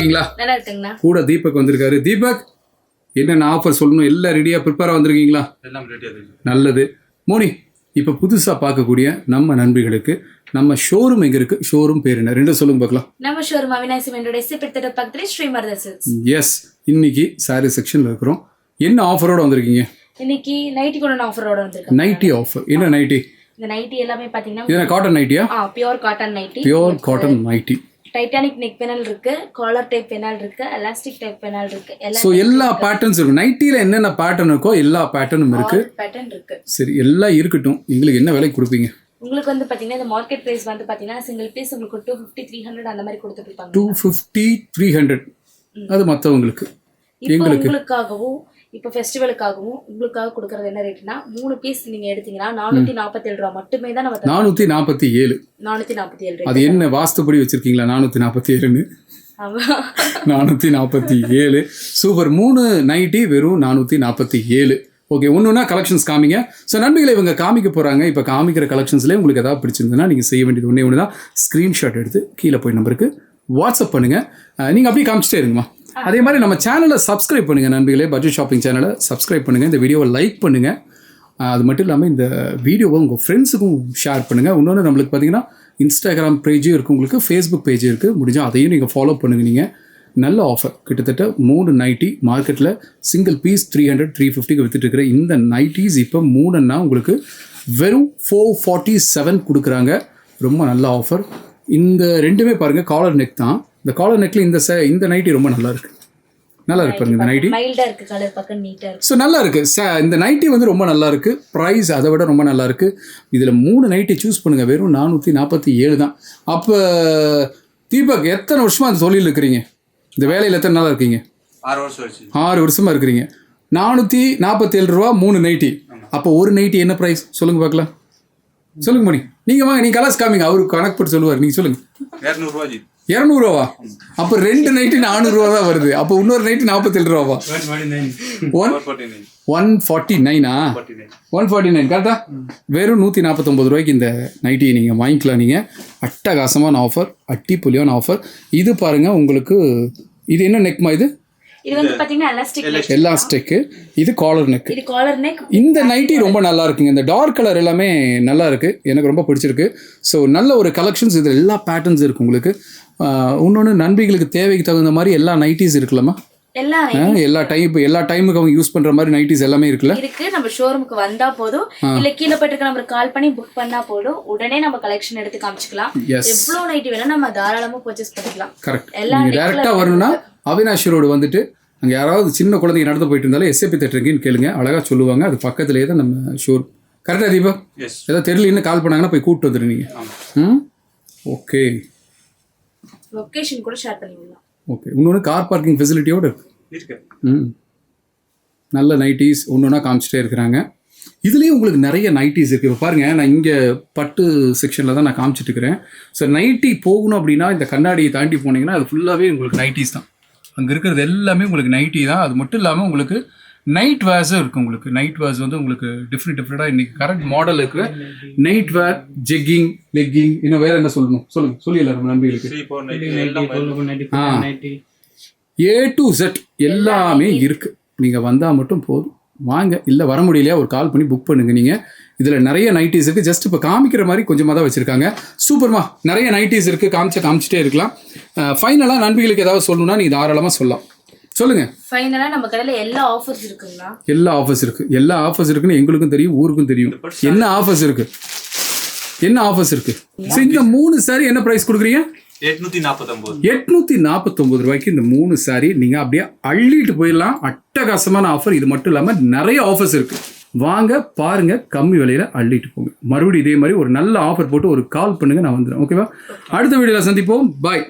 இருக்கீங்களா? நல்லா இருக்குங்கண்ணா. கூட தீபக் வந்திருக்காரு. தீபக், என்னென்ன ஆஃபர் சொல்லணும்? எல்லாம் ரெடியாக ப்ரிப்பேராக வந்திருக்கீங்களா? எல்லாம் ரெடியாக இருக்கு. நல்லது. மோனி, இப்போ புதுசாக பார்க்கக்கூடிய நம்ம நண்பிகளுக்கு நம்ம ஷோரூம் எங்கே இருக்குது? ஷோரூம் பேர் என்ன? ரெண்டும் சொல்லுங்க பார்க்கலாம். நம்ம ஷோரூம் அவினாசி மெண்டோட சிப்பிட்டட பக்கத்துல ஸ்ரீமர்தா சில்க்ஸ். எஸ், இன்னைக்கு சாரி செக்ஷனில் இருக்கிறோம். என்ன ஆஃபரோட வந்திருக்கீங்க? இன்னைக்கு நைட்டி கூட ஆஃபரோட வந்திருக்கேன். Nighty offer. என்ன நைட்டி? இந்த நைட்டி எல்லாமே பாத்தீங்கன்னா இது காட்டன் நைட்டியா? Pure cotton nighty. Pure cotton nighty. Titanic neck panel இருக்கு, காலர் டைப் பெனல் இருக்கு, எலாஸ்டிக் டைப் பெனல் இருக்கு. சோ எல்லா பேட்டர்ன்ஸ் இருக்கு. நைட்டில என்னென்ன பேட்டர்ன் இருக்கோ எல்லா பேட்டர்னும் இருக்கு. பேட்டர்ன் இருக்கு. சரி, எல்லாம் இருக்கட்டும். உங்களுக்கு என்ன விலை கொடுப்பீங்க? உங்களுக்கு வந்து பாத்தீங்கன்னா இந்த மார்க்கெட் பிரைஸ் வந்து பாத்தீங்கன்னா சிங்கிள் பீஸ் உங்களுக்கு 250-300 அந்த மாதிரி கொடுத்துட்டு இருப்பாங்க. 250-300 அது மத்தவங்களுக்கு. எங்களுக்கு உங்களுக்காகவும் இப்போ ஃபெஸ்டிவலுக்காகவும் உங்களுக்காக கொடுக்கறது என்ன ரேட்னா 3 பீஸ் நீங்க எடுத்தீங்கன்னா 447 ரூபாய் மட்டுமே தான் நம்ம 447. 447. அது என்ன வாஸ்துபடி வச்சிருக்கீங்களா 447ன்னு? 447. சூப்பர். 3 நைட்டி வெறும் 447. ஓகே, ஒன்றுனா கலெக்ஷன்ஸ் காமிங்க. ஸோ நண்பர்களை இவங்க காமிக்க போகிறாங்க. இப்போ காமிக்கிற கலெக்ஷன்ஸ்லேயே உங்களுக்கு எதாவது பிடிச்சிருந்ததுன்னா நீங்கள் செய்ய வேண்டியது ஒன்று தான், ஸ்க்ரீன்ஷாட் எடுத்து கீழே போய் நம்பருக்கு வாட்ஸ்அப் பண்ணுங்கள். நீங்கள் அப்படியே காமிச்சிட்டே இருங்கம்மா. அதே மாதிரி நம்ம சேனலை சப்ஸ்கிரைப் பண்ணுங்கள் நண்பர்களே. பட்ஜெட் ஷாப்பிங் சேனலை சப்ஸ்கிரைப் பண்ணுங்கள். இந்த வீடியோவை லைக் பண்ணுங்கள். அது மட்டும் இல்லாமல் இந்த வீடியோவை உங்கள் ஃப்ரெண்ட்ஸுக்கும் ஷேர் பண்ணுங்கள். இன்னொன்று நம்மளுக்கு பார்த்தீங்கன்னா இன்ஸ்டாகிராம் பேஜும் இருக்குது, உங்களுக்கு ஃபேஸ்புக் பேஜும் இருக்குது. முடிஞ்சால் அதையும் நீங்கள் ஃபாலோ பண்ணுங்கள். நீங்கள் நல்ல ஆஃபர், கிட்டத்தட்ட 3 நைட்டி மார்க்கெட்டில் சிங்கிள் பீஸ் 300-350க்கு விற்றுட்டு இருக்கிற இந்த நைட்டிஸ் இப்போ 3ன்னா உங்களுக்கு வெறும் 447 கொடுக்குறாங்க. ரொம்ப நல்ல ஆஃபர். இந்த ரெண்டுமே பாருங்கள் காலர் நெக் தான். இந்த காலர் நெக்கில் இந்த நைட்டி ரொம்ப நல்லா இருக்கு. நல்லா இருக்கு பாருங்க. இந்த நைட்டி மைல்டா இருக்கு, கலர் பக்கம் நீட்டா இருக்கு. ஸோ நல்லா இருக்கு. இந்த நைட்டி வந்து ரொம்ப நல்லா இருக்கு. ப்ரைஸ் அதை விட ரொம்ப நல்லா இருக்கு. இதில் 3 நைட்டி சூஸ் பண்ணுங்க. வெறும் 447 தான். அப்போ தீபக், எத்தனை வருஷமா அந்த தொழில் இருக்கிறீங்க? இந்த வேலையில் எத்தனை நாளாக இருக்கீங்க? 6 வருஷமா இருக்கிறீங்க. 447 ரூபா 3 நைட்டி. அப்போ ஒரு நைட்டி என்ன ப்ரைஸ் சொல்லுங்க பார்க்கலாம். சொல்லுங்க மணி, நீங்கள் வாங்க, நீங்கள் கலாஸ் காமிங்க. அவருக்கு கணக்கு போட்டு சொல்லுவார். நீங்கள் சொல்லுங்க. 200 ரூபாவா? அப்போ 2 நைட்டி 400 ரூபா தான் வருது. அப்போ இன்னொரு நைட்டி 47 ரூபாவா? 149. 149 கரெக்டா? வெறும் 149 ரூபாய்க்கு இந்த நைட்டி நீங்கள் வாங்கிக்கலாம். நீங்கள் அட்டகாசமான ஆஃபர், அட்டிப்புலியான ஆஃபர். இது பாருங்கள் உங்களுக்கு. இது என்ன நெக்மா? இது வந்து பாத்தீங்கன்னா எலாஸ்டிக். இது காலர் நெக். இது காலர் நெக். இந்த நைட்டி ரொம்ப நல்லா இருக்குங்க. இந்த டார்க் கலர் எல்லாமே நல்லா இருக்கு, எனக்கு ரொம்ப பிடிச்சிருக்கு. ஸோ நல்ல ஒரு கலெக்ஷன்ஸ். இது எல்லா பேட்டர்ன்ஸ் இருக்கு உங்களுக்கு. இன்னொன்று நண்பிகளுக்கு தேவைக்கு தகுந்த மாதிரி எல்லா நைட்டிஸ் இருக்குல்லம்மா. எல்லா டைமுக்கு அவங்க யூஸ் பண்ற மாதிரி நைட்டிஸ் எல்லாமே இருக்குல்ல. இருக்கு. நம்ம ஷோரூமுக்கு வந்தா போதும், இல்ல கீழே போயிட்டு நம்ம கால் பண்ணி புக் பண்ணா போதும், உடனே நம்ம கலெக்ஷன் எடுத்து காமிச்சுக்கலாம். எவ்வளவு நைட்டி வேணா நம்ம தாராளமா பர்ச்சேஸ் பண்ணிக்கலாம். கரெக்ட். நீங்க டைரக்டா வரணும்னா அவினாஷ் ரோடு வந்துட்டு அங்கே யாராவது சின்ன குழந்தைங்க நடந்து போயிட்டு இருந்தாலும் எஸ்ஏபி தேட்டருக்குன்னு கேளுங்க, அழகா சொல்லுவாங்க. அது பக்கத்துலேயே தான் நம்ம ஷோரூம். கரெக்டா தீபா? ஏதாவது தெரியலன்னு கால் பண்ணாங்கன்னா போய் கூப்பிட்டு வந்துடுவீங்க. ஓகே, லொகேஷன் கூட ஷேர் பண்ணிடலாம். ஓகே. இன்னொன்று கார் பார்க்கிங் ஃபெசிலிட்டியோடு இருக்கு. நல்ல நைட்டிஸ் ஒன்றுனா காமிச்சிட்டே இருக்கிறாங்க. இதுலேயும் உங்களுக்கு நிறைய நைட்டிஸ் இருக்குது. இப்போ பாருங்கள், நான் இங்கே பட்டு செக்ஷனில் தான் நான் காமிச்சிட்டு இருக்கிறேன். ஸோ நைட்டி போகணும் அப்படின்னா இந்த கண்ணாடியை தாண்டி போனீங்கன்னா அது ஃபுல்லாகவே உங்களுக்கு நைட்டிஸ் தான். அங்கே இருக்கிறது எல்லாமே உங்களுக்கு நைட்டி தான். அது மட்டும் இல்லாமல் உங்களுக்கு நைட் வேர்ஸும் இருக்குது. உங்களுக்கு நைட் வேர்ஸ் வந்து உங்களுக்கு டிஃப்ரெண்ட்டாக இன்றைக்கி கரெக்ட் மாடல் இருக்கிற நைட் வேர், ஜெக்கிங், லெக்கிங், இன்னும் வேறு என்ன சொல்லணும் சொல்லிடலாம் நம்ம நண்பர்களுக்கு. A to Z எல்லாமே இருக்குது. நீங்கள் வந்தால் மட்டும் போதும், வாங்க. இல்லை வர முடியலையா ஒரு கால் பண்ணி புக் பண்ணுங்கள். நீங்கள் இதில் நிறைய நைட்டிஸ் இருக்குது. ஜஸ்ட் இப்போ காமிக்கிற மாதிரி கொஞ்சமாக தான் வச்சுருக்காங்க. சூப்பர்மா, நிறைய நைட்டிஸ் இருக்குது. காமிச்சிட்டே இருக்கலாம். ஃபைனலாக நண்பிகளுக்கு ஏதாவது சொல்லணும்னா நீங்கள் தாராளமாக சொல்லலாம். சொல்லுங்கள். ஃபைனலாக நம்ம கடையில் எல்லா ஆஃபர்ஸ் இருக்குங்களா? எல்லா ஆஃபர்ஸ் இருக்குது. எல்லா ஆஃபர்ஸ் இருக்குன்னு எங்களுக்கும் தெரியும், ஊருக்கும் தெரியும். என்ன ஆஃபர்ஸ் இருக்குது? ஸோ இந்த 3 சாரி என்ன ப்ரைஸ் கொடுக்குறீங்க? 849 ரூபாய்க்கு இந்த 3 சாரி நீங்கள் அப்படியே அள்ளிட்டு போயிடலாம். அட்டகாசமான ஆஃபர். இது மட்டும் இல்லாமல் நிறைய ஆஃபர்ஸ் இருக்குது. வாங்க பாருங்க, கம்மி விலையில அள்ளிட்டு போங்க. மறுபடியும் இதே மாதிரி ஒரு நல்ல ஆஃபர் போட்டு ஒரு கால் பண்ணுங்க, நான் வந்துடுறேன். ஓகேவா? அடுத்த வீடியோவில் சந்திப்போம். பாய்.